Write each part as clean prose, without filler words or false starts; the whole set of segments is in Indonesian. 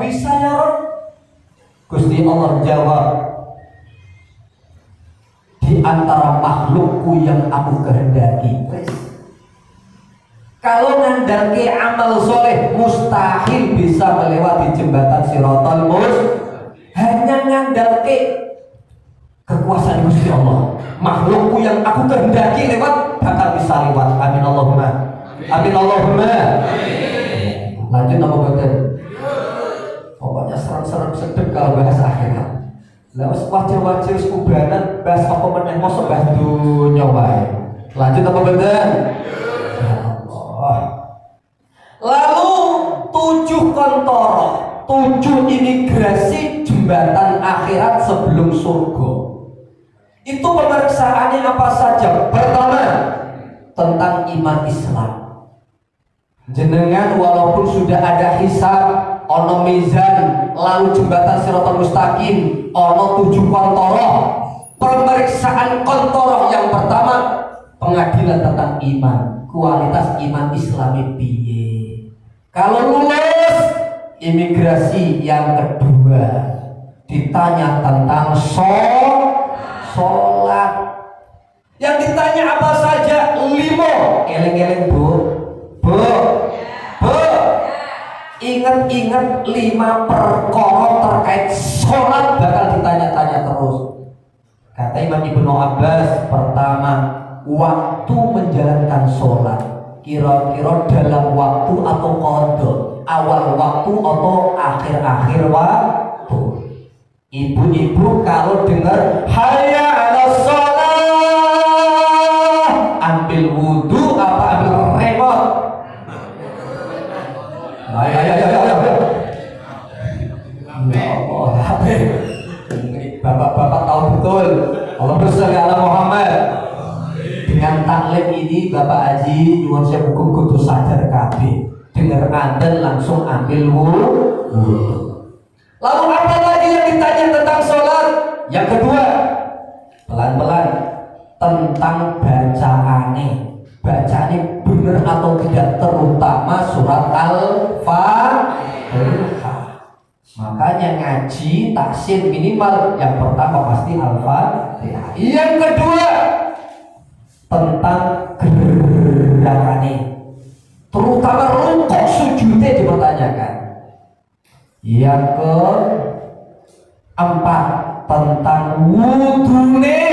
bisa ya Rabb? Gusti Allah jawab, di antara makhlukku yang aku kehendaki. Kalau ngandalke amal soleh mustahil bisa melewati jembatan Shiratal Mustaqim. Hanya ngandalke kekuasaan Gusti Allah. Makhlukku yang aku kehendaki lewat bakal bisa lewat. Amin Allahumma. Amin Allahumma. Lanjut apa betul? Pokoknya serem-serem sedek kalau bahas akhirat. Lah wajah-wajah wis kubanan bahas apa meneh mosok bahas dunya wae. Lanjut apa betul? Lalu 7 kontoro, 7 imigrasi jembatan akhirat sebelum surga. Itu pemeriksaannya apa saja? Pertama, tentang iman Islam. Jenengan walaupun sudah ada hisab, ono mizan, lalu jembatan Shiratal Mustaqim, ono 7 kontoro. Pemeriksaan kontoro yang pertama, pengadilan tentang iman. Kualitas iman Islami piye. Kalau lulus, imigrasi yang kedua ditanya tentang sholat. Yang ditanya apa saja? 5. Eleng-eleng bu. Ingat-ingat 5 perkara terkait sholat bakal ditanya-tanya terus. Kata Imam Ibnu Abbas, pertama, waktu menjalankan sholat kira-kira dalam waktu atau qadha, awal waktu atau akhir-akhir waktu. Ibu-ibu kalau dengar hayya 'alas shalah, ambil wudu apa ambil remote? Ayo. Ya Allah, bapak-bapak tahu betul. Allahumma sholli ala Muhammad. Dengan taklim ini Bapak Haji nyuwun sewu kudu sadar kabeh. Dengar adzan langsung ambil wudu. Lalu apa lagi yang ditanya tentang sholat? Yang kedua, pelan-pelan tentang bacaannya. Bacaannya benar atau tidak, terutama surat Al-Fatihah. Makanya ngaji taksin minimal yang pertama pasti Al-Fatihah. Yang kedua, tentang gerakannya, terutama rukuk sujudnya dipertanyakan. Yang keempat, tentang wudune,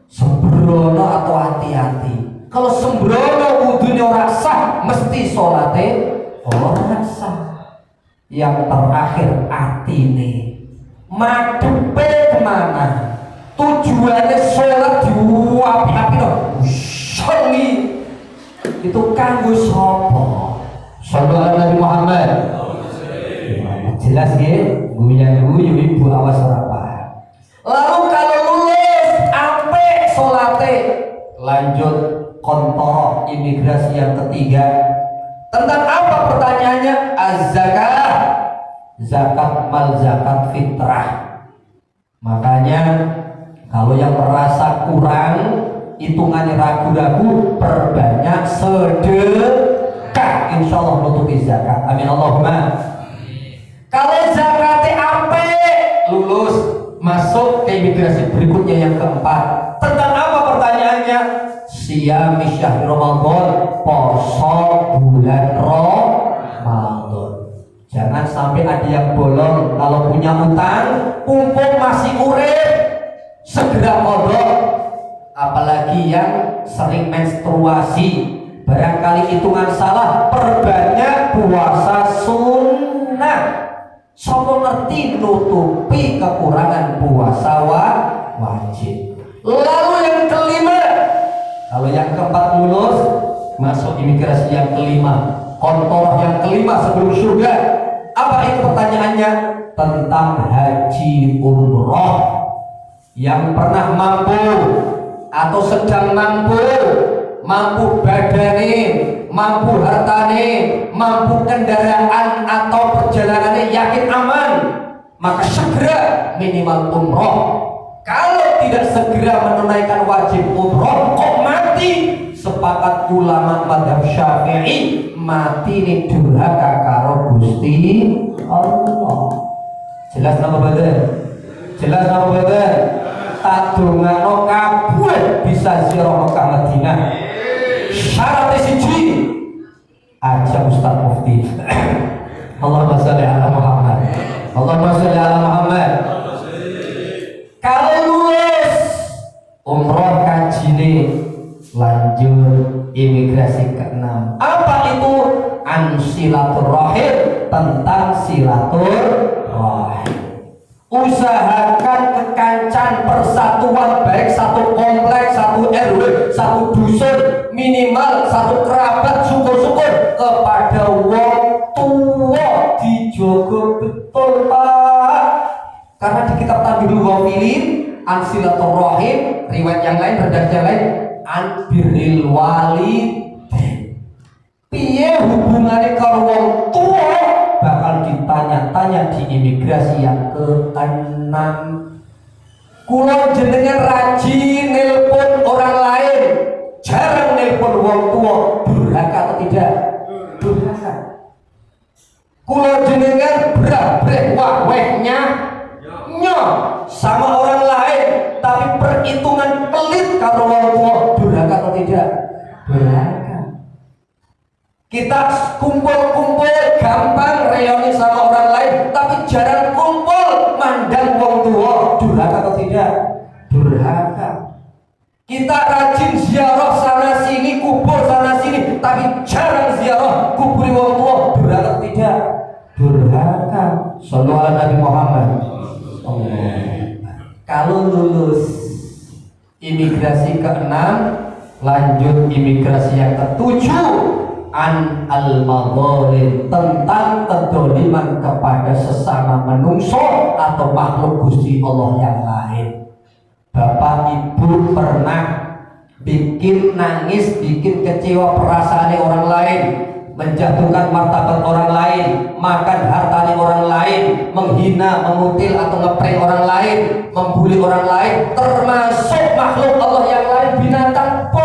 sembrono atau hati-hati. Kalau sembrono wudune ora sah, mesti sholatnya ora sah. Yang terakhir, atine madepe kemana? Tujuannya sholat diwapi-api no. Sholli itu kanggo sapa? Sallallahu Nabi Muhammad. Jelas ya, guyu ibu awas ora paham. Lalu kalau lulus ampe sholate, lanjut kontor imigrasi yang ketiga. Tentang apa pertanyaannya? Az-zakah, zakat mal, zakat fitrah. Makanya kalau yang merasa kurang, hitungannya ragu-ragu, perbanyak sedekah, insya Allah nutupi zakat. Amin Allahumma. Kalau zakatnya ampe, lulus, masuk ke imigrasi berikutnya yang keempat. Tentang apa pertanyaannya? Siyami syahri Ramadan, poso bulan Ramadan. Jangan sampai ada yang bolong. Kalau punya utang, mumpung masih urip, segera kodok. Apalagi yang sering menstruasi, barangkali hitungan salah, perbanyak puasa sunnah. Sopo ngerti nutupi kekurangan puasa wajib. Lalu yang kelima, kalau yang keempat lulus, masuk imigrasi yang kelima, kontor yang kelima sebelum surga. Apa itu pertanyaannya? Tentang haji umroh. Yang pernah mampu atau sedang mampu, mampu badane, mampu hartane, mampu kendaraan atau perjalanannya yakin aman, maka segera minimal umroh. Kalau tidak segera menunaikan wajib umroh, kok mati sepakat ulama madzhab Syafi'i mati ni durhaka karo Gusti Allah. Jelas napa boten? Jelas napa boten? Tak dongano kabeh bisa ziarah Mekah Madinah. Syarat siji aja Ustaz Mufti. Allahumma shalli ala Muhammad. Allahumma shalli ala Muhammad. Kalau lulus umroh kajine lanjut imigrasi ke-6. Apa itu? An silaturahim, tentang silaturahim. Usahakan kekancan persatuan, baik satu kompleks, satu RW, satu dusun, minimal satu kerabat, syukur-syukur kepada wong tua dijogo betul Pak. Karena di kitab Tabirul Ghafilin an silaturahim, riwayat yang lain, redaksi yang lain, an birril walid. Piye hubungannya karo wong tua bakal ditanya-tanya di imigrasi yang ke-6. Kulo jenengan rajin nelpon orang lain, jarang nelpon wong tua, durhaka atau tidak? Durhaka. Kulo jenengan brah-breh wah-wehnya nyo sama orang lain, tapi perhitungan pelit karo wong tua, durhaka atau tidak? Durhaka. Kita kumpul-kumpul gampang reuni sama orang lain, tapi jarang kumpul mandang wong tua, durhaka atau tidak? Durhaka. Kita rajin ziarah sana sini, kubur sana sini, tapi jarang ziarah kubur wong tua, durhaka atau tidak? Durhaka. Shallallahu ala Nabi Muhammad. Kalau lulus imigrasi ke-6, lanjut imigrasi yang ke-7, an al-madzalim, tentang kedoliman kepada sesama manungso atau makhluk Gusti Allah yang lain. Bapak Ibu pernah bikin nangis, bikin kecewa perasaan orang lain, menjatuhkan martabat orang lain, makan hartanya orang lain, menghina, mengutil atau ngeprank orang lain, membuli orang lain, termasuk makhluk Allah yang lain, binatang pun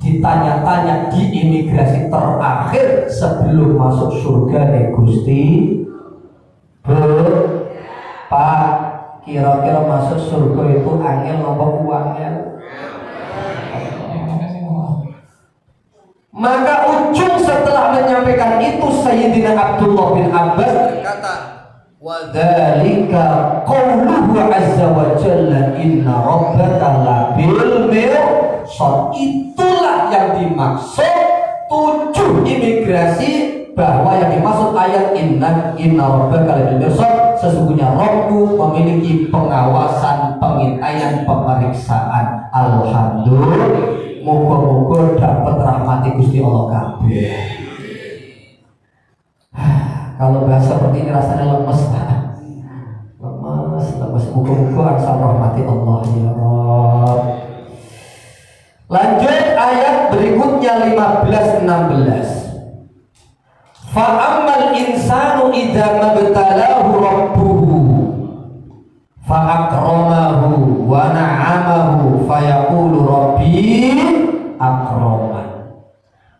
ditanya-tanya di imigrasi terakhir sebelum masuk surga nih Gusti. Pak, kira-kira masuk surga itu angel nombor uangnya? Maka ujung setelah menyampaikan itu Sayyidina Abdullah bin Abbas berkata, wa dzalika qauluhu azza wa jalla inna rabbaka labil mirsad. Itulah yang dimaksud 7 imigrasi, bahwa yang dimaksud ayat inna rabbaka labil mirsad, sesungguhnya Rabbku memiliki pengawasan, pengintaian, pemeriksaan. Alhamdulillah, moga-moga dapat rahmati Gusti Allah kabeh. Kalau bahasa seperti ini rasanya lemes, Pak. Lemes. Moga-moga asal rahmati Allah ya Rabb. Lanjut ayat berikutnya 15-16. Fa'ammal insanu idza mabtalahu rabbuhu fa'akramahu wa na'amahu fayaqulu rabbi akraman.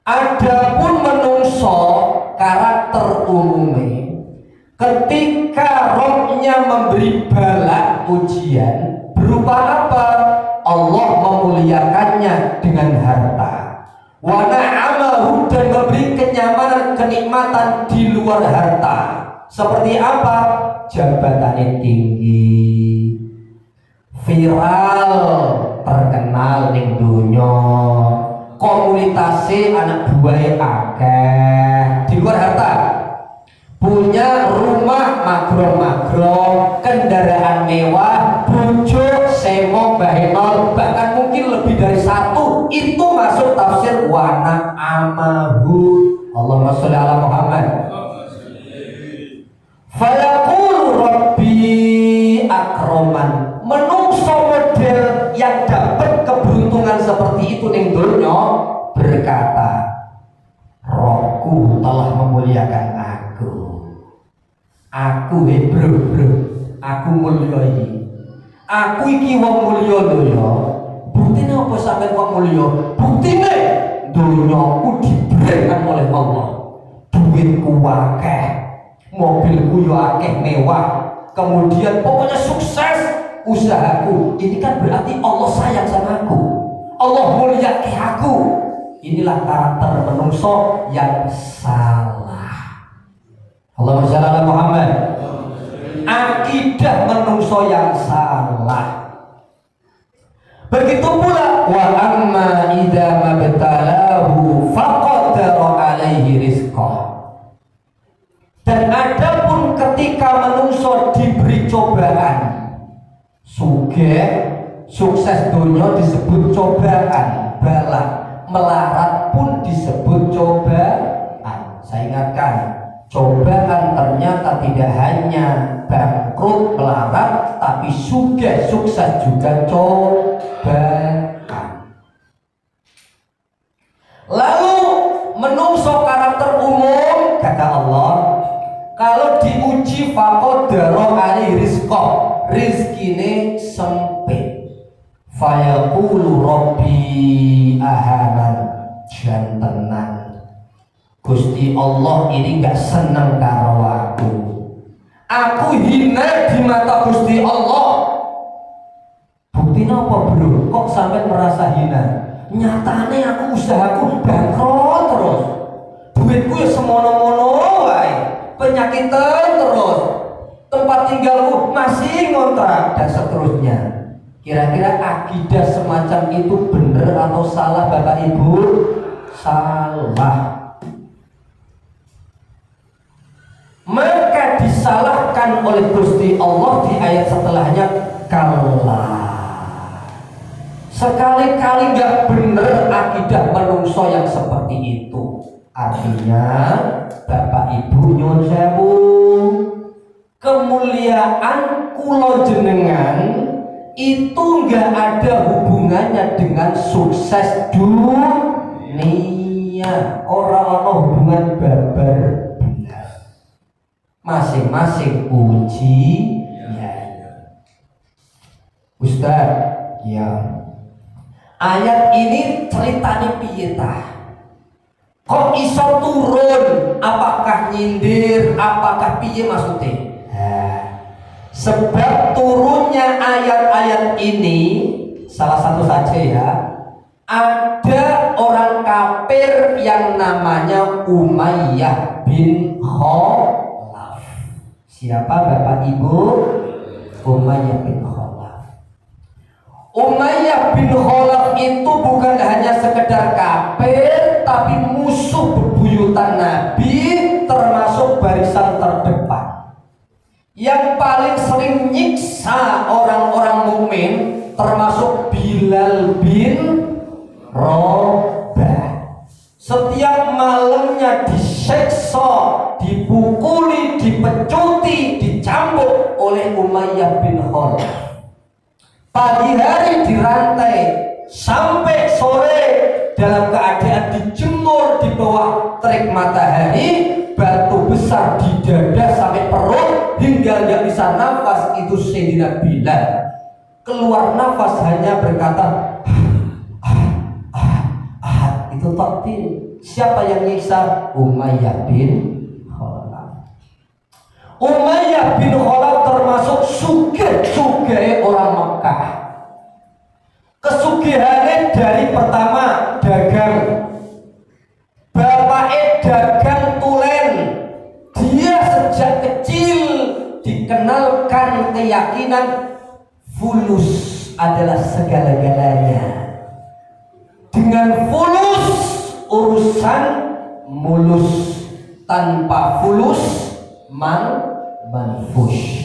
Adapun menungso karakter umumnya ketika Rabbnya memberi bala ujian berupa apa? Allah memuliakannya dengan harta, wa na'amahu, dan memberi kenyamanan, kenikmatan di luar harta. Seperti apa? Jabatannya tinggi, viral, terkenal ning dunya, komunitasnya anak buahnya akeh. Di luar harta, punya rumah magro-magro, kendaraan mewah, bojo semo bahenol, bahkan mungkin lebih dari 1. Itu masuk tafsir wana amahu. Allahumma sholli ala Muhammad. Fayaqulu rabbi akraman. Menungso model yang dapat keberuntungan seperti itu ning donya berkata, Rohku telah memuliakan aku. Aku bro, aku mulya iki. Aku iki wong mulya lho ya. Bukti apa sampean kok mulya? Buktine dunyaku diberikan oleh Allah. Duitku akeh, mobilku yo akeh mewah. Kemudian pokoknya sukses usahaku. Ini kan berarti Allah sayang sama aku. Allah mulyake aku. Inilah karakter menungso yang salah. Allahumma shalli ala Muhammad. Akidah menungso yang salah. Begitu pula wa amma idza mabtalahu faqadara alaihi rizqah. Dan adapun ketika menungso diberi cobaan, sugih, sukses dunia disebut cobaan, bala, melarat pun disebut cobaan. Saya ingatkan, cobaan ternyata tidak hanya bangkrut, melarat, tapi sugih, sukses juga cobaan. Lalu menungso karakter umum, kata Allah, kalau diuji faqadara alaihi rizqah, rizkine sempit. Fayaqulu rabbi ahanan, jantenan Gusti Allah ini gak seneng karo aku. Aku hina di mata Gusti Allah. Bukti apa bro? Kok sampai merasa hina? Nyatane aku usahaku bangkrut terus. Duitku ya semono-mono wae. Penyakitan terus. Tempat tinggalku masih ngontrak dan seterusnya. Kira-kira akidah semacam itu benar atau salah Bapak Ibu? Salah. Maka disalahkan oleh Gusti Allah di ayat setelahnya, kalla. Sekali-kali gak bener akidah menungso yang seperti itu. Artinya Bapak Ibu nyuwun sewu, kemuliaan kulo jenengan itu gak ada hubungannya dengan sukses dunia. Orang-orang hubungan babar. Masing-masing uji ya. Ustaz, ya. Ayat ini ceritanya piye tah? Kok iso turun? Apakah nyindir? Apakah piye maksudnya? Sebab turunnya ayat-ayat ini salah satu saja ya. Ada orang kafir yang namanya Umayyah bin Khalaf. Siapa Bapak Ibu? Umayyah bin Khalaf. Umayyah bin Khalaf itu bukan hanya sekedar kafir, tapi musuh bebuyutan Nabi, termasuk barisan terdepan. Yang paling sering nyiksa orang-orang mukmin, termasuk Bilal bin Rabah. Setiap malamnya diseksa, dipukuli, dipecuti, dicambuk oleh Umayyah bin Khalaf. Pagi hari dirantai sampai sore dalam keadaan dijemur di bawah terik matahari, batu besar di dada sampai perut hingga nggak bisa nafas. Itu Sayyidina Bilal keluar nafas hanya berkata itu takdir. Siapa yang nyiksa? Umayyah bin Khalaf. Umayyah bin Khalaf termasuk sugih orang Mekah. Kesugihannya dari pertama dagang. Bapaknya dagang tulen. Dia sejak kecil dikenalkan keyakinan fulus adalah segala-galanya. Dengan fulus urusan mulus, tanpa fulus manfush.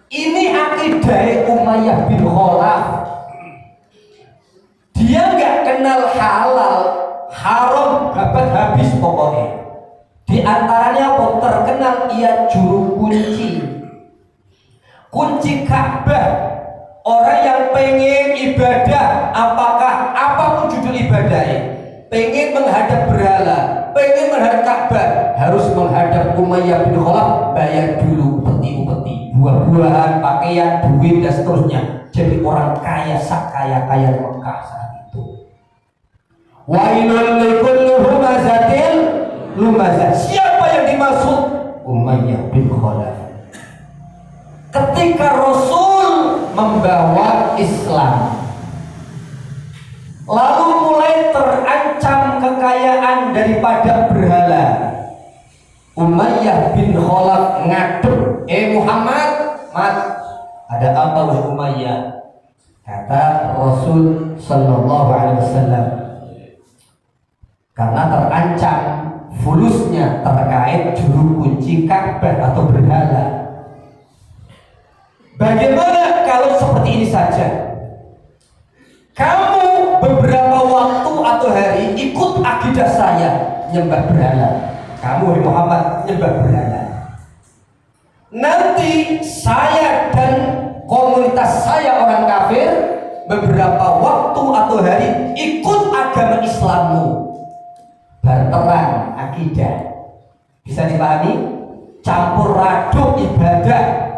Ini akidah Umayyah bin Khalaf. Dia nggak kenal halal, haram, babat habis pokoknya. Di antaranya apa? Terkenal ia juru kunci. Kunci Ka'bah. Orang yang pengen ibadah, apapun judul ibadahnya, pengen menghadap berhala, pengen menghadap Ka'bah, harus menghadap Umayyah bin Khalaf, bayar dulu upeti-upeti, buah-buahan, pakaian, duit dan seterusnya. jadi orang kaya sakaya-kaya Mekah saat itu. Wailul likulli humazatil lumazah. Siapa yang dimaksud? Umayyah bin Khalaf. Ketika Rasul membawa Islam, lalu mulai terancam kekayaan daripada berhala, Umayyah bin Khalaf ngadep, Muhammad, ada apa wahai Umayyah? Kata Rasul sallallahu alaihi wasallam, karena terancam fulusnya terkait juru kunci Ka'bah atau berhala. Bagaimana kalau seperti ini saja? Kamu beberapa waktu atau hari ikut akidah saya nyembah berhala. Kamu Muhammad nyembah berhala. Nanti saya dan komunitas saya orang kafir beberapa waktu atau hari ikut agama Islammu. Berperang akidah. Bisa dipahami? Campur aduk ibadah.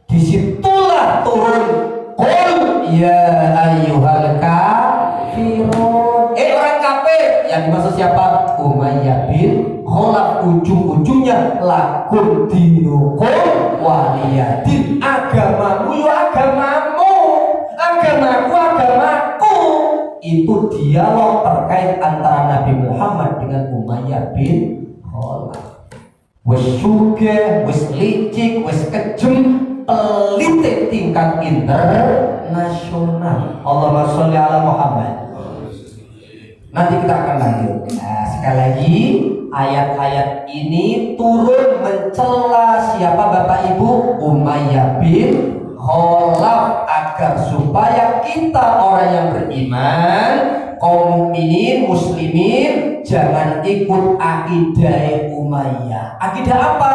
Disitulah turun qul ya ayyuhal kafirun. Orang kafir yang dimaksud siapa? Umayyah bin Khalaf. Ujung-ujungnya lakum dinukum waliyadin. Agamamu ya agamamu, agamaku agamaku. Itu dialog terkait antara Nabi Muhammad dengan Umayyah bin Khalaf. Wis sugih, wis licik, wis kejem, pelite tingkat internasional. Allahumma sholli ala Muhammad. Nanti kita akan lanjut. Nah, sekali lagi ayat-ayat ini turun mencela siapa Bapak Ibu? Umayyah bin Khalaf, agar supaya kita orang yang beriman, kaum mukminin muslimin, jangan ikut akidah Umayyah. Akidah apa?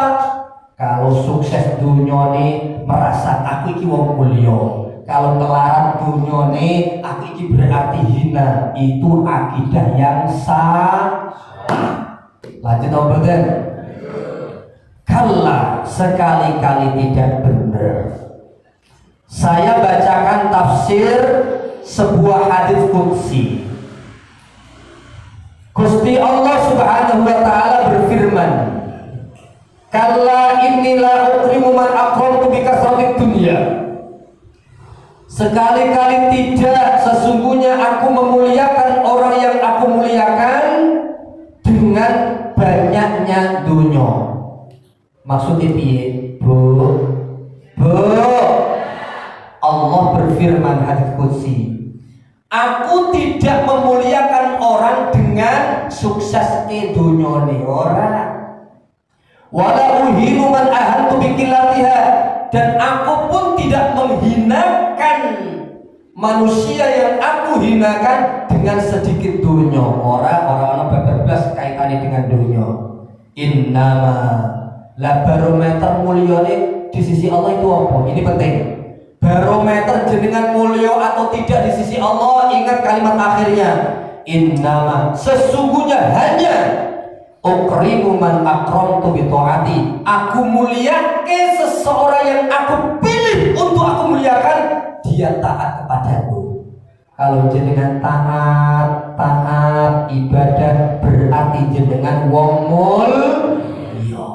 Kalau sukses dunyane merasa aku iki wong mulya, kalau melarat dunyane aku iki berarti hina. Itu akidah yang salah. Lanjut obrol. Kalla, sekali-kali tidak benar. Saya bacakan tafsir sebuah hadis qudsi. Gusti Allah Subhanahu wa taala berfirman, kalla inni la ukrimu man akramtu bi kasratid dunya. Sekali-kali tidak, sesungguhnya aku memuliakan orang yang aku muliakan dengan banyaknya dunya. Maksudnya piye? Bu, Allah berfirman hadis qudsi, aku tidak memuliakan orang dengan sukses dunyane ora. Wala uhinu man ahantu bikilatiha, dan aku pun tidak menghinakan manusia yang aku hinakan dengan sedikit dunya. Orang bablas kaitannya dengan dunya. Innama la barometer mulyane di sisi Allah itu apa? Ini penting. Barometer jenengan mulya atau tidak di sisi Allah, ingat kalimat akhirnya. Innama, sesungguhnya hanya ukrimu man akramtu bi taati. Aku muliakan seseorang yang aku pilih untuk aku muliakan, dia taat kepadaku. Kalau jenengan taat ibadah, berarti jenengan wong mulya.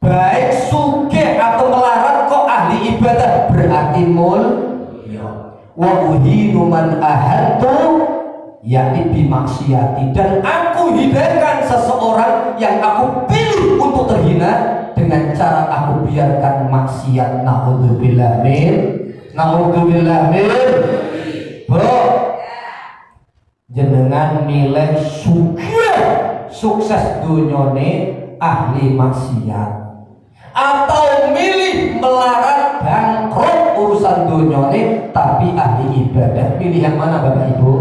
Baik sugih atau melarat kok ahli ibadah, berarti mulya. Wa uhinu man ahantu, yakni bimaksiati, dan aku hinakan seseorang yang aku pilih untuk terhina dengan cara aku biarkan maksiat. Naudzubillah min. Bro, jenengan milih sukses dunyane ahli maksiat, atau milih melarat bangkrut urusan dunyane tapi ahli ibadah? Pilih yang mana Bapak Ibu?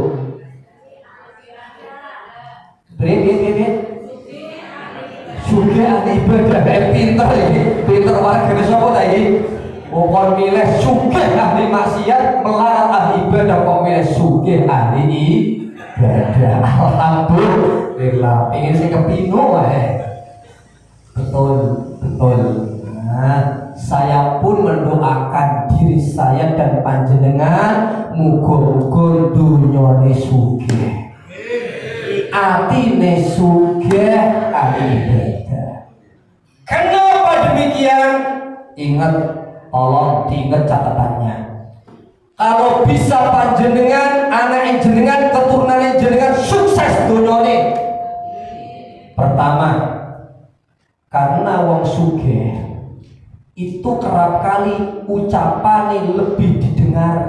Sugih ahli ibadah. Pinter ini, pinter warga sapa ta iki? Kon milih sugih ahli maksiat, melarat ahli ibadah, kok milih sugih ahli ibadah. Alhamdulillah, ingin sing kepino wae. Betul. Nah, saya pun mendoakan diri diri saya dan panjenengan muga-muga dunyane sugih, atine sugih, ahli ibadah. Kenapa demikian? Ingat, tolong diingat catatannya. Kalau bisa panjenengan, anak jenengan, keturunan jenengan sukses dunyane. Pertama, karena wong sugih itu kerap kali ucapannya lebih didengar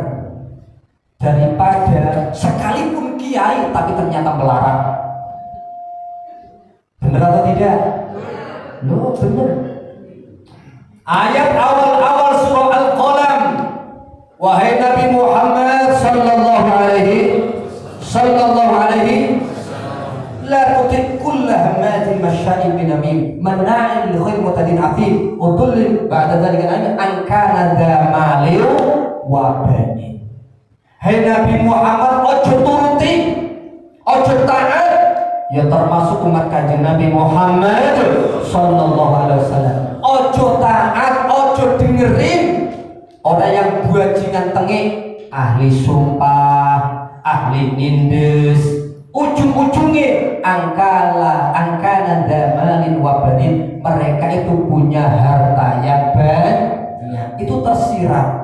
daripada sekalipun kiai tapi ternyata melarang. Benar atau tidak? Loh, benar. Ayat awal-awal surah Al-Qalam, wahai Nabi Muhammad sallallahu alaihi la tuti' kulla hammatin masya'in binamim manna'in li khair mutadin afif utullin ba'da dzalika an kana dza malin wa banin. Hai Nabi Muhammad, ojo turuti, ojo taat, ya termasuk umat Kanjeng Nabi Muhammad sallallahu alaihi wasallam. Ojo taat, ojo dengerin orang yang buajingan tengik, ahli sumpah, ahli nindes. Ujung-ujungnya angkana damalin wabanin, mereka itu punya harta yang banyak, itu tersirat.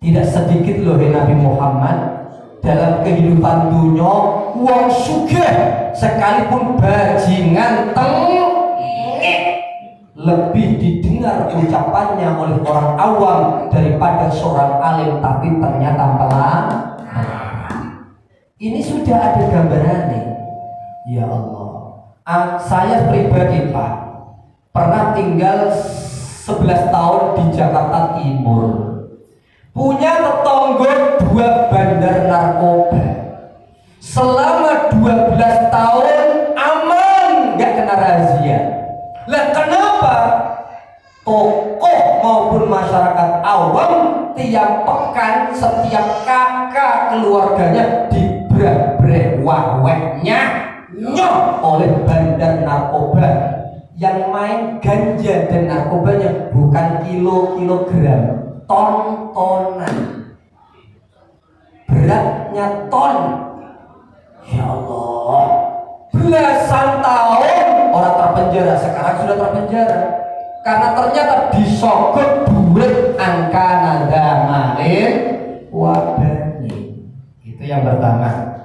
Tidak sedikit loh Nabi Muhammad dalam kehidupan dunia wong sugih sekalipun bajingan tengik lebih didengar ucapannya oleh orang awam daripada seorang alim tapi ternyata pelan. Ini sudah ada gambarannya. Ya Allah, saya pribadi Pak pernah tinggal 11 tahun di Jakarta Timur, punya tetangga 2 bandar narkoba. Selama 12 tahun aman, gak kena razia. Lah kenapa? Tokoh maupun masyarakat awam tiap pekan setiap kakak keluarganya dibrek-brek waweknya nyoh oleh bandar narkoba yang main ganja dan narkobanya bukan kilogram, ton-tonan, beratnya ton. Ya Allah, belasan tahun orang terpenjara, sekarang sudah terpenjara karena ternyata disogok duit angka nada malin wabani. Itu yang pertama,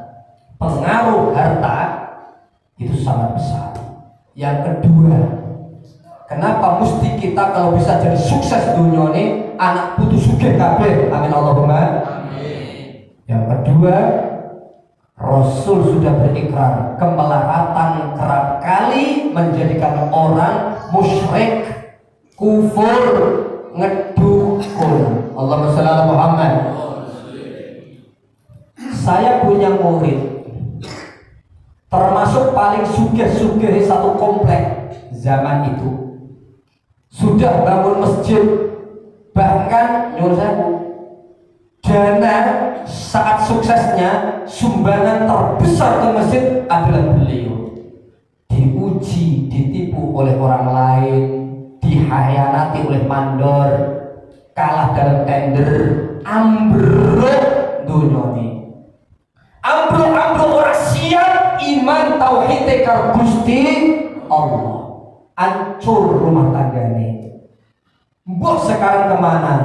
pengaruh harta itu sangat besar. Yang kedua, kenapa mesti kita kalau bisa jadi sukses dunia ini anak putu sugih kabeh, amin Allahumma amin. Yang kedua, Rasul sudah berikrar kemelaratan kerap kali menjadikan orang musyrik, kufur, ngedukun. Allahumma shalli ala Muhammad. Saya punya murid termasuk paling sugih-sugih satu komplek zaman itu, sudah bangun masjid, bahkan nyuruh saya dana saat suksesnya sumbangan terbesar ke masjid adalah beliau. Diuji, ditipu oleh orang lain, dikhianati oleh mandor, kalah dalam tender, ambruk dunyane, ambruk orang siap iman tauhid karo Gusti Allah, hancur rumah tanggane. Mbok sekarang kemana?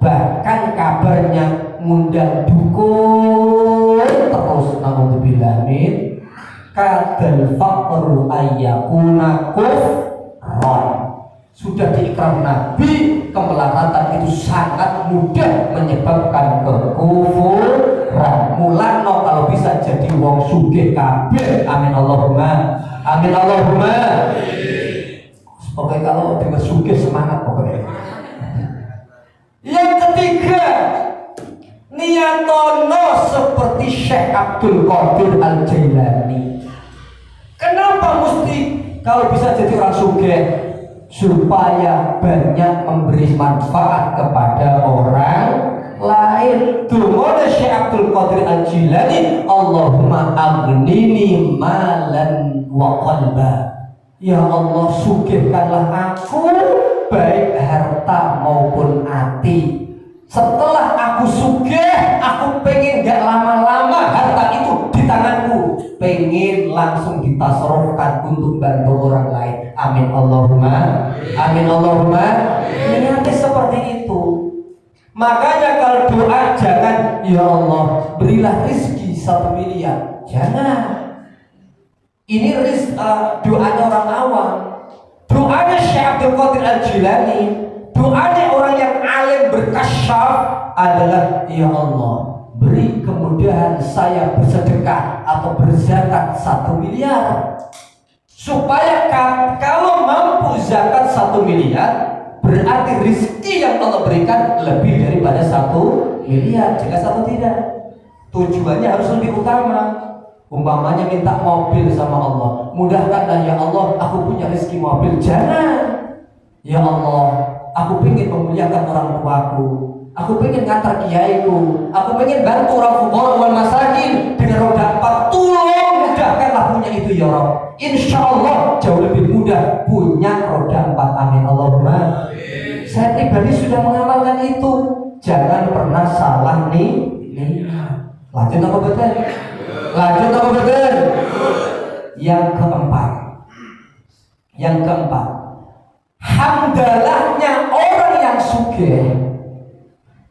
Bahkan kabarnya ngundang dukun terus, naudzubillah min, kadal faqru ayyakuna kufran. Sudah diikrar Nabi, kemelaratan itu sangat mudah menyebabkan kekufuran. Mulano kalau bisa jadi wong sugih kabeh, amin Allahumma amin Allahumma. Pokoknya kalau dengan sugih semangat pokoknya. Yang ketiga, niatono seperti Syekh Abdul Qadir Al-Jailani. Kenapa mesti kalau bisa jadi orang sugih? Supaya banyak memberi manfaat kepada orang lain. Dumone Syekh Abdul Qadir Al-Jailani, Allahumma aghnini malan wa qalba. Ya Allah, sugihkanlah aku baik harta maupun hati. Setelah aku sugih, aku pengen gak lama-lama harta itu di tanganku, pengen langsung ditasarufkan untuk bantu orang lain. Amin Allahumma, amin Allahumma. Niatnya seperti itu. Makanya kalau doa jangan, ya Allah berilah rezeki 1 miliar. Jangan. Ini doanya orang awam. Doanya Syekh Abdul Qadir Al-Jilani, doanya orang yang alim berkasyaf adalah, ya Allah beri kemudahan saya bersedekah atau berzakat 1 miliar, supaya kalau mampu zakat 1 miliar berarti rezeki yang Allah berikan lebih daripada 1 miliar. Jika 1 tidak, tujuannya harus lebih utama. Umpamanya minta mobil sama Allah, mudahkanlah ya Allah aku punya rezeki mobil. Jangan, ya Allah aku pengen memuliakan orang tuaku, aku pengen ngantar kiaiku, aku pengen bantu orang fuqara wal masakin dengan roda 4. Tolong mudahkanlah punya itu ya Rabb. Insya Allah jauh lebih mudah punya roda 4. Amin Allahumma. Saya pribadi sudah mengamalkan itu. Jangan pernah salah nih. Lanjut apa betul? Lanjut apa betul? Yang keempat, hamdalahnya orang yang sugih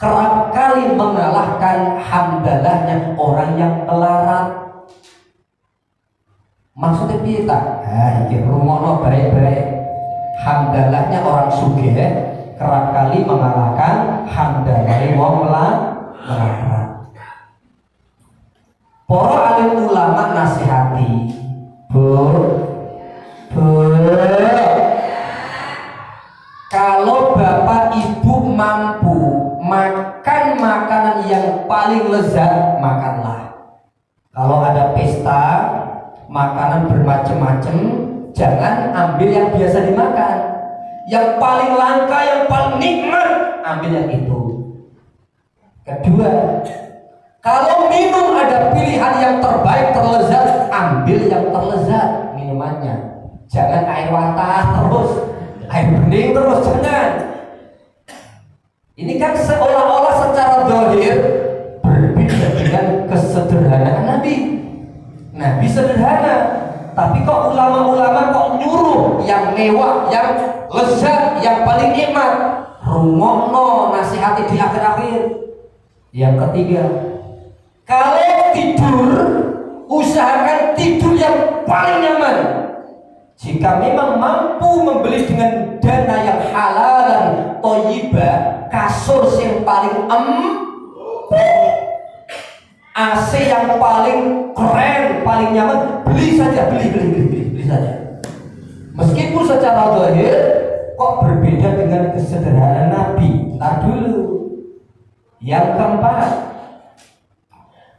kerap kali mengalahkan hamdalahnya orang yang melarat. Maksudnya piye ta? Iki rumono baik-baik. Hamdalahnya orang sugih kerap kali mengalahkan hamdalahnya wong melarat. Para alim ulama nasihati, kalau bapak ibu mampu makan makanan yang paling lezat, makanlah. Kalau ada pesta makanan bermacam-macam, jangan ambil yang biasa dimakan. Yang paling langka, yang paling nikmat, ambil yang itu. Kedua, kalau minum ada pilihan yang terbaik, terlezat, ambil yang terlezat minumannya. Jangan air watah terus, air bening terus, jangan. Ini kan seolah-olah secara zahir berbeda dengan kesederhanaan Nabi. Nabi sederhana, tapi kok ulama-ulama kok nyuruh yang mewah, yang lezat, yang paling nikmat. Rungokno nasihati di akhir-akhir. Yang ketiga, kalau tidur, usahakan tidur yang paling nyaman. Jika memang mampu membeli dengan dana yang halal dan thayyibah, kasur yang paling AC yang paling keren, paling nyaman, beli saja, beli saja. Meskipun secara zahir kok berbeda dengan kesederhanaan Nabi. Ntar dulu. Yang keempat,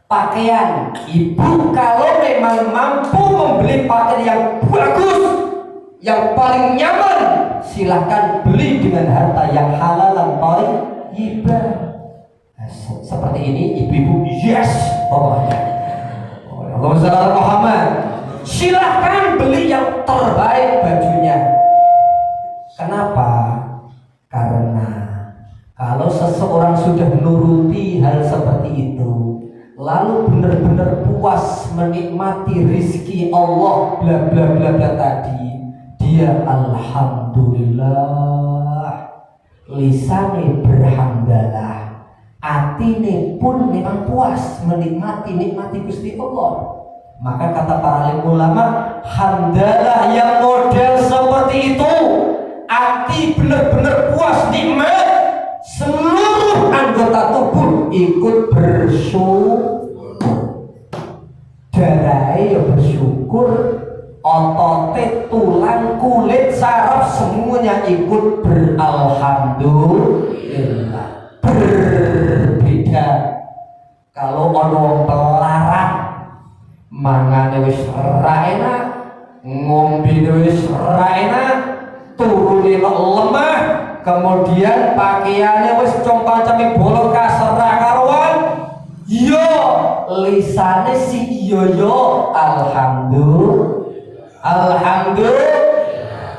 pakaian. Ibu kalau memang mampu membeli pakaian yang bagus, yang paling nyaman, silahkan beli dengan harta yang halal dan thayyibah. Seperti ini ibu-ibu, yes pokoknya. Allahumma shalli ala Muhammad. Silahkan beli yang terbaik bajunya. Kenapa? Karena kalau seseorang sudah menuruti hal seperti itu, lalu benar-benar puas menikmati rizki Allah bla bla bla bla tadi, dia alhamdulillah, lisane berhamdalah, atine pun memang puas menikmati Gusti Allah. Maka kata para alim ulama, hamdalah yang model seperti itu, ati benar-benar puas nikmat, seluruh anggota tubuh ikut bersyukur. Darai bersyukur, otot, tulang, kulit, saraf semuanya ikut beralhamdulillah. Berbeda kalau ono pelarat, mangane wis ra enak, ngombe wis ra enak, turune lemah, kemudian pakaiannya wis compang-camping bolong kasera karuan, yo lisane si yo alhamdulillah,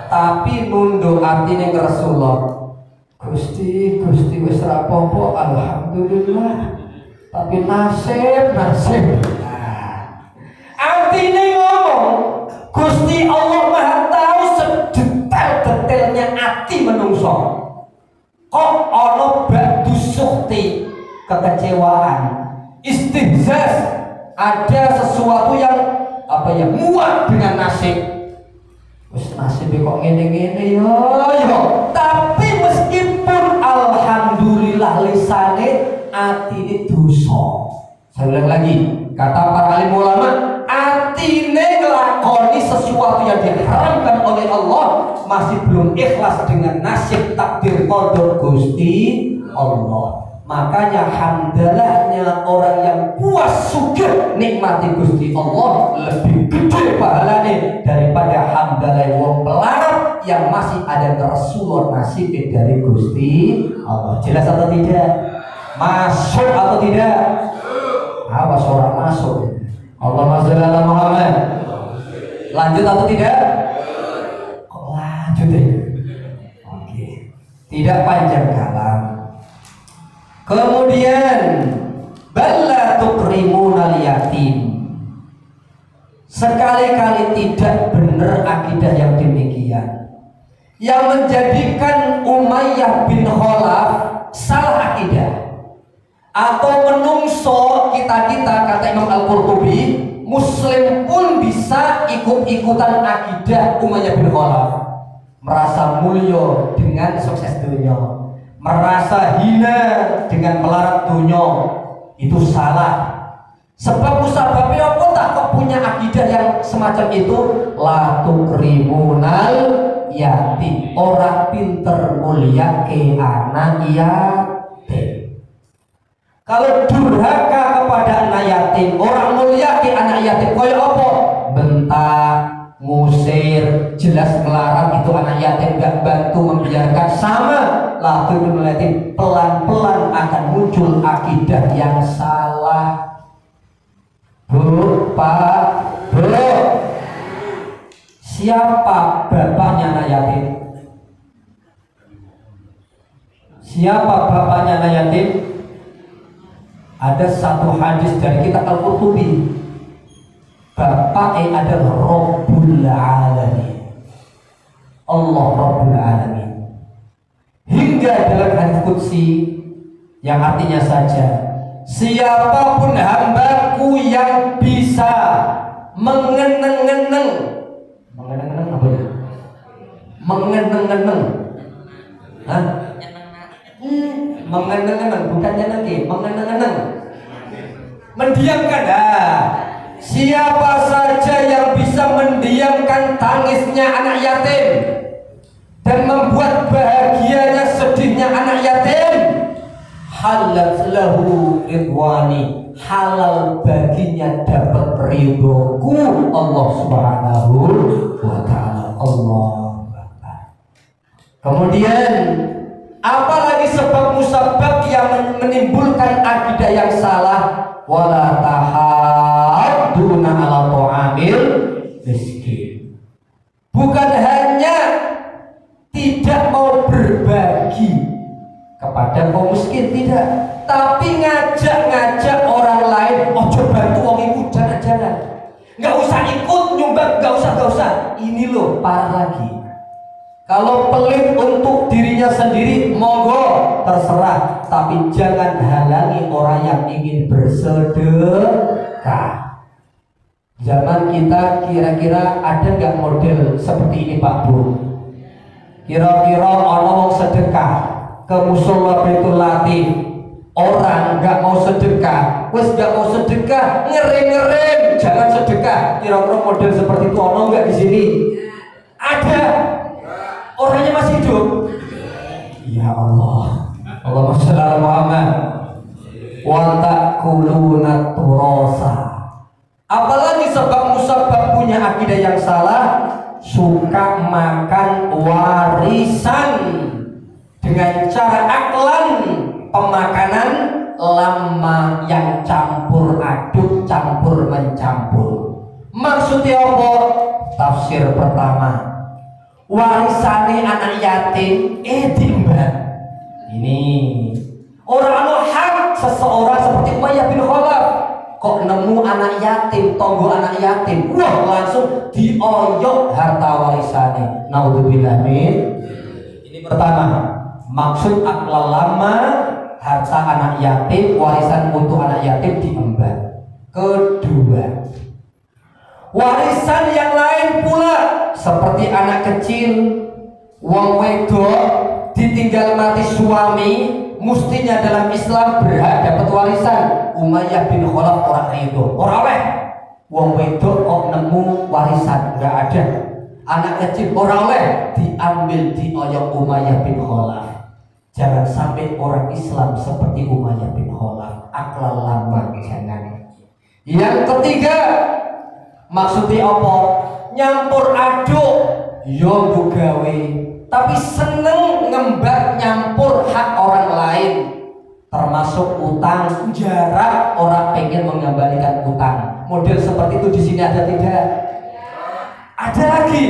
tapi nunduk atine ke Rasulullah. Gusti wis rapopo, alhamdulillah. Tapi nasib. Artinya ngomong, Gusti Allah Maha tahu sedetail-detailnya hati menungso. Kok ono ba'du sukhti, kekecewaan, istihzaz, ada sesuatu yang muak dengan nasib. Wis nasib kok ngene-ngene yo. Tapi meskipun alhamdulillah lisane atine dosa. Saya ulang lagi, kata para alim ulama, atine nglakoni sesuatu yang diharamkan oleh Allah masih belum ikhlas dengan nasib takdir qadar Gusti Allah. Makanya hamdalahnya orang yang puas sugih nikmati Gusti Allah lebih gede pahalanya daripada hamdalah wong pelarat yang masih ada keresulan nasib dari Gusti Allah. Jelas atau tidak? Masuk atau tidak? Awas orang masuk. Allahumma sholli ala Muhammad. Lanjut atau tidak? Kok lanjut ya? Oke. Tidak panjang kalam. Kemudian balla tukrimunal yatim. Sekali-kali tidak benar akidah yang demikian, yang menjadikan Umayyah bin Khalaf salah akidah. Atau menungso kita kata Imam Al-Qurtubi, Muslim pun bisa ikut-ikutan akidah Umayyah bin Khalaf, merasa mulia dengan sukses dunia, merasa hina dengan melarat dunia. Itu salah. Sebab musababnya apa tak kok punya akidah yang semacam itu? La tukrimunal yatim, orang pinter mulia ke anak yatim. Kalau durhaka kepada anak yatim, orang mulia ke anak yatim koyo apa? Bentak, ngusir, jelas melarang itu anak yatim, gak bantu membiarkan. Sama lah tukrimunal yatim, pelan-pelan akan muncul akidah yang salah. Bu, Pak, Bu, siapa bapaknya anak yatim? Siapa bapaknya anak yatim? Ada satu hadis dari kitab Al-Qurtubi, bapaknya adalah Rabbul Alamin, Allah Rabbul Alamin. Hingga dalam hadis qudsi yang artinya saja, siapapun hambaku yang bisa mengeneng-eneng apa ya? Mengeneng-eneng. Hah? Mengeneng-eneng, bukan nyenengke, mengeneng-eneng. Mendiamkan. Siapa saja yang bisa mendiamkan tangisnya anak yatim dan membuat bahagianya sedihnya anak yatim, halat lahu ridwani, halal baginya dapat ridhoku Allah Subhanahu wa ta'ala. Allah. Kemudian apalagi sebab musabab yang menimbulkan akidah yang salah? Wala tahadduna ala ta'amil miskin. Bukan hanya tidak mau berbagi kepada kaum miskin, tidak, tapi ngajak orang lain, ojo bantu wong iku jangan, nggak usah ikut nyumbang, nggak usah. Ini loh parah lagi. Kalau pelit untuk dirinya sendiri, monggo terserah, tapi jangan halangi orang yang ingin bersedekah. Zaman kita kira-kira ada nggak model seperti ini Pak Bu? Kira-kira orang mau sedekah ke musola Baitul Latif, orang nggak mau sedekah, nggak mau sedekah, ngerem, jangan sedekah. Kira-kira model seperti itu ono nggak di sini? Ada. Orangnya masih hidup. Ya Allah, Allahumma sholli ala Muhammad. Wa ta'kuluna turasa. Apalagi sebab musabab punya akidah yang salah, suka makan warisan dengan cara aklan, pemakanan lama yang campur aduk, campur mencampur. Maksudnya apa? Tafsir pertama, warisane anak yatim diemban. Ini orang anu hak seseorang seperti Umayyah bin Khalaf kok nemu anak yatim, tonggo anak yatim, wah langsung dioyok harta warisannya. Naudzubillah min. Ini pertama, maksud akal lama harta anak yatim, warisan untuk anak yatim diemban. Kedua, warisan yang lain pula seperti anak kecil, wong wedok ditinggal mati suami, mestinya dalam Islam berhak dapat warisan. Umayyah bin Khalaf orang itu orang oleh wong wedok kok nemu warisan, nggak ada. Anak kecil orang oleh diambil dioyok Umayyah bin Khalaf. Jangan sampai orang Islam seperti Umayyah bin Khalaf, akal lama jangan. Yang ketiga, maksudnya apa? Nyampur aduk yo bugawe, tapi seneng ngembat nyampur hak orang lain, termasuk utang, jarak orang pengen mengembalikan utang. Model seperti itu di sini ada tidak? Ada lagi,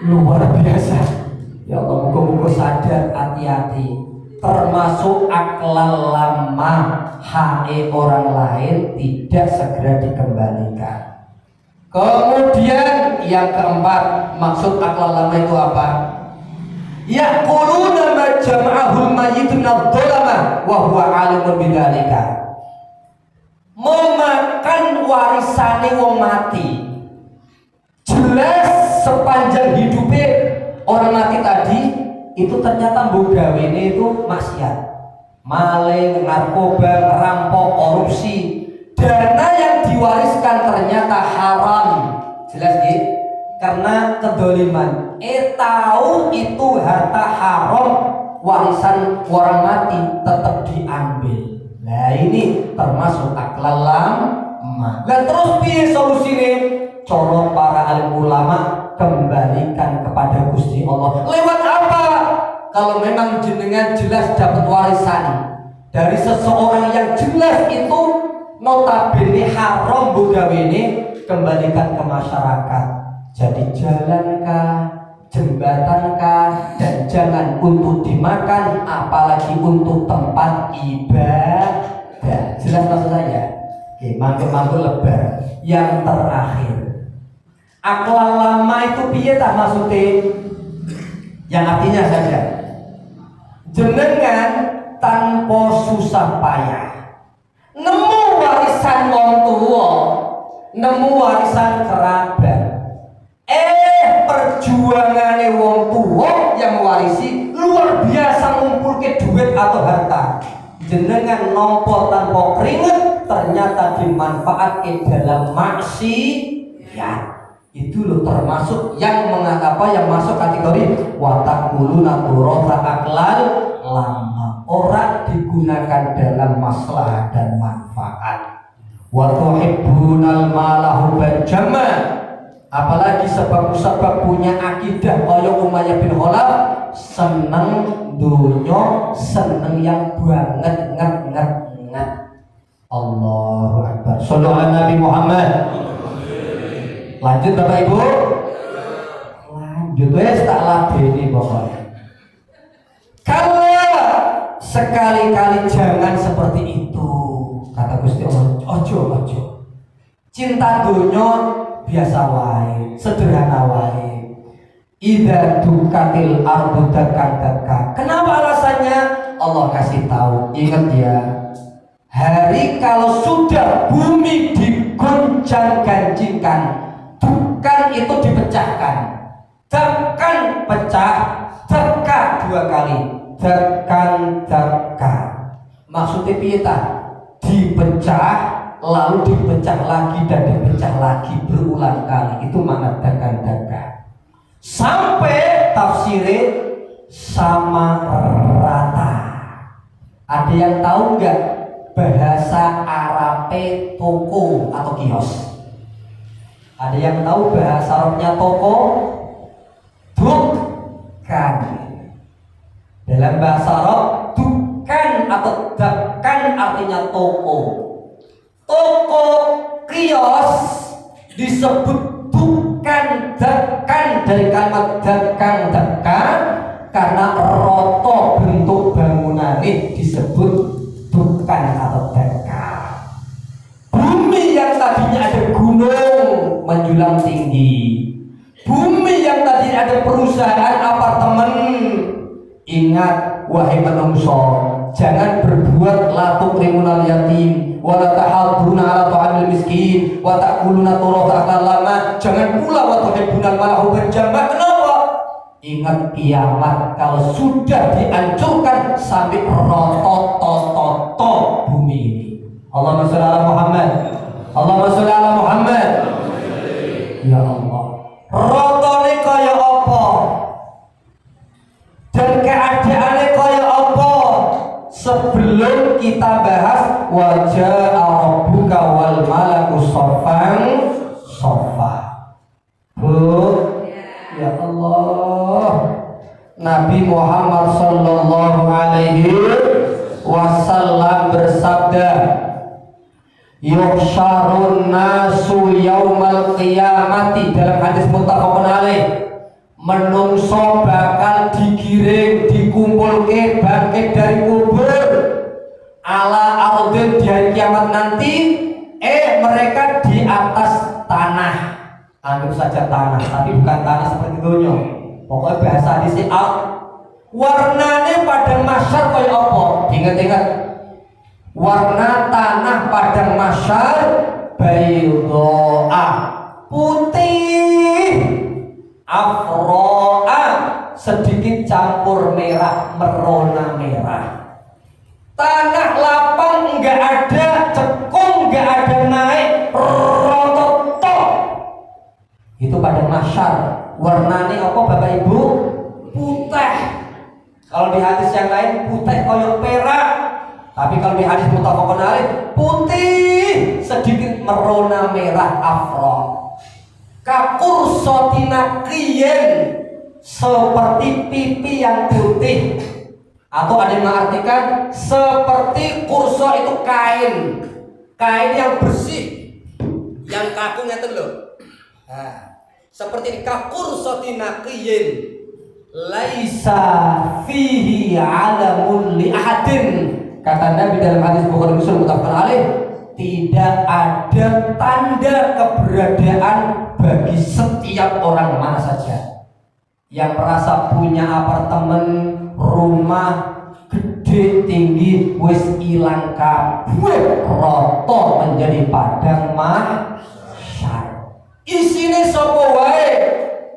luar biasa. Ya Allah, moga-moga sadar, hati-hati. Termasuk akhlak lama hae orang lain tidak segera dikembalikan. Kemudian yang keempat, maksud akhlak lama itu apa? Yaquluna ma jama'ahul mayyitun ad-dhalama wa huwa 'alimun bidzalika. Memakan warisane wong mati. Jelas sepanjang hidupnya orang mati tadi itu ternyata mbogawene itu maksiat, maling, narkoba, ngerampok, korupsi. Dana yang diwariskan ternyata haram. Jelas gitu? Karena kedoliman. Tahu itu harta haram, warisan orang mati tetap diambil. Nah ini termasuk akhlak lama. Dan terus piye solusine? Coro para alim ulama kembalikan kepada Gusti Allah. Lewat apa? Kalau memang jenengan jelas dapat warisan dari seseorang yang jelas itu notabene haram bugawene, kembalikan ke masyarakat. Jadi jalankah, jembatankah, dan jangan untuk dimakan, apalagi untuk tempat ibadah. Jelas maksud saya? Oke, mangke-mangke lebar. Yang terakhir, akhlak lama itu piye tak maksudnya? Yang artinya saja, jenengan tanpa susah payah nemu warisan wong tua, nemu warisan kerabat. Perjuangannya wong tua yang mewarisi luar biasa ngumpulke duit atau harta. Jenengan nompo tanpa keringet ternyata dimanfaatkan dalam maksiat. Itu loh termasuk yang mengapa yang masuk kategori watakulu turata aklal lama. Orang digunakan dalam masalah dan manfaat. Wa tuhibbunal mala hubban jamma. Apalagi sebab punya akidah kaya Umayyah bin Khalaf, seneng dunya, seneng yang banget nget. Allahu Akbar. Shallallahu ala Nabi Muhammad. Lanjut Bapak Ibu. Lanjut wes tak ladeni pokoknya. Kalau sekali-kali jangan seperti itu, kata Gusti Allah. Ojo. Cinta dunya biasa wae, sederhana wae. Idza dukatil ardu dakka. Kenapa alasannya? Allah kasih tahu. Ingat ya, hari kalau sudah bumi diguncang-gancingkan, dukan itu dipecahkan. Dakkan pecah, dakka dua kali. Dakka. Maksudnya piye ta? Dipecah, lalu dipecah lagi dan dipecah lagi berulang kali. Itu makna dakkan. Sampai tafsirnya sama rata. Ada yang tahu nggak bahasa Arabe toko atau kios? Ada yang tahu bahasa Arabnya toko? Dukan. Dalam bahasa Arab dukan atau dakkan artinya toko. Toko kios disebut dukan dari kalimat dakkan karena roto bentuk bangunan langit disebut bukan atau dekat. Bumi yang tadinya ada gunung menjulang tinggi, bumi yang tadi ada perusahaan apartemen. Ingat wahai menungso, jangan berbuat la tuqrimunal yatim wa la tahadduna ala ta'amil miskin wa ta'kuluna turata lama. Jangan pula wa tuhibbunal mala hubban jamma. Kenapa? Ingat kiamat kalau sudah dihancurkan sampai rototototo bumi ini. Allahumma sholli ala Muhammad. Allahumma sholli ala Muhammad. Ya Allah, rotone kaya apa? Dan keadaannya kaya apa? Sebelum kita bahas wajah rabbuka wal malaku shaffan shaffa. Ya Allah, Nabi Muhammad sallallahu alaihi wasallam bersabda, yuhsyarun nasu yaumal qiyamati, dalam hadis muttafaqun alaih, menungso bakal digiring dikumpulke bangkit dari kubur ala ardin di hari kiamat nanti. Mereka di atas tanah, anggap saja tanah, tapi bukan tanah seperti dunia. Pokoknya bahasa di sini warnanya padang mahsyar kaya apa? Ingat-ingat, warna tanah padang mahsyar baydoa, putih, afroa, sedikit campur merah, merona merah. Tanah lapang enggak ada, cekung enggak ada, naik rototo. Itu padang mahsyar. Warnanya apa Bapak Ibu? Putih. Kalau di hadis yang lain putih koyok perak. Tapi kalau di hadis muttafaqun alaih putih sedikit merona merah afro. Kakursotina kiyen, seperti pipi yang putih. Atau ada yang mengartikan seperti kurso itu kain, kain yang bersih, yang kaku ngeten loh. Nah, seperti ini kakursotina kiyen, laisa fihi alamun li ahadin. Kata Nabi dalam hadis Bukhari Muslim muttafaqun alaih, tidak ada tanda keberadaan bagi setiap orang mana saja yang merasa punya apartemen, rumah gede tinggi, wis ilang kabeh, roto menjadi padang mahsyar. Isine sapa wae?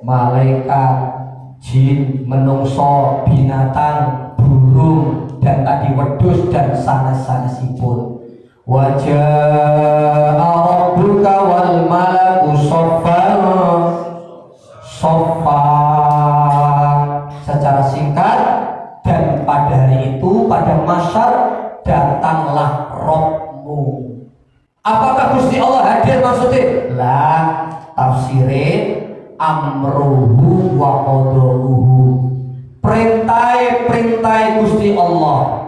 Malaikat, jin, menungso, binatang, burung, dan tadi wedhus dan sanes-sanesipun. Wajah rabbuka wal malaku shaffan shaffa. Secara singkat, dan pada hari itu pada mahsyar datanglah Rabbmu. Apakah Gusti Allah hadir maksudnya? Lah, tafsire amruhu wa qadaruhu. Perintah Gusti Allah.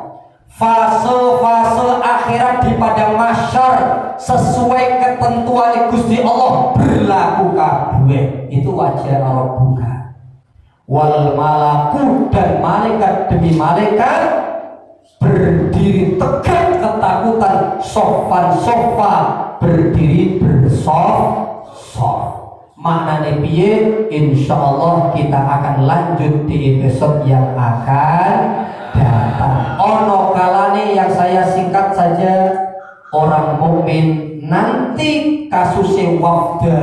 Fase-fase akhirat di padang mahsyar sesuai ketentuan Gusti Allah berlaku kabeh. Itu wajah rabbuka wal malaku, dan malaikat demi malaikat berdiri tegak ketakutan, sofan sofa, berdiri bersof-sof. Maknanya piye? Insyaallah kita akan lanjut di episode yang akan datang. Ono kalane yang saya singkat saja, orang mukmin nanti kasusnya wafda,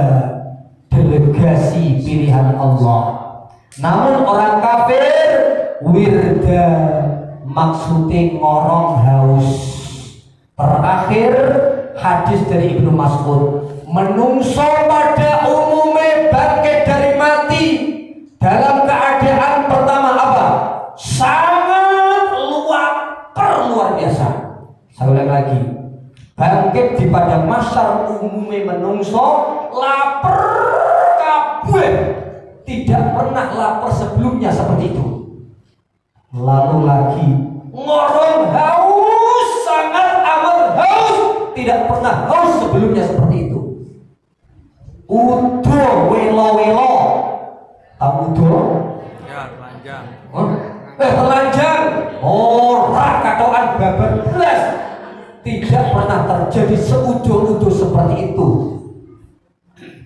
delegasi pilihan Allah. Namun orang kafir wirda, maksudnya ngorong haus. Terakhir hadis dari Ibnu Mas'ud, menungso pada umumnya bangkit dari mati dalam keadaan pertama apa? Sangat luar biasa. Saya ulang lagi, bangkit di padang mahsyar umumnya menungso lapar kabeh, tidak pernah lapar sebelumnya seperti itu. Lalu lagi ngorong haus, sangat amat haus, tidak pernah haus sebelumnya seperti itu. Udo welo-welo, tahu udo? Ya, telanjang. telanjang, ora katokan babar blas. Tidak pernah terjadi seujung-ujung seperti itu.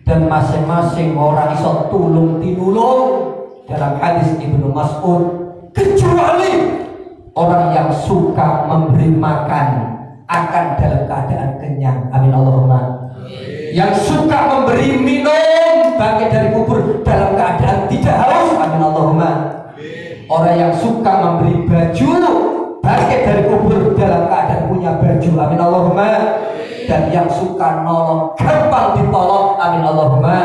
Dan masing-masing orang iso tulung tinulung dalam hadis Ibnu Mas'ud, kecuali orang yang suka memberi makan akan dalam keadaan kenyang. Amin Allahumma. Yang suka memberi minum bangkit dari kubur dalam keadaan tidak haus. Amin Allahumma. Orang yang suka memberi baju bangkit dari kubur dalam keadaan punya baju. Amin Allahumma. Dan yang suka nolong gampang ditolong. Amin Allahumma.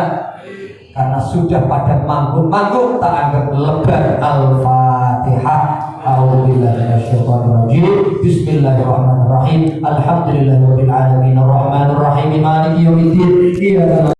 Karena sudah pada manggung-manggung tak anggap lebar. Al-Fatihah. A'udzubillahi minasyaitonir rajim. Bismillahirrahmanirrahim. Alhamdulillahirabbil alamin arrahmanir rahim maliki yaumiddin.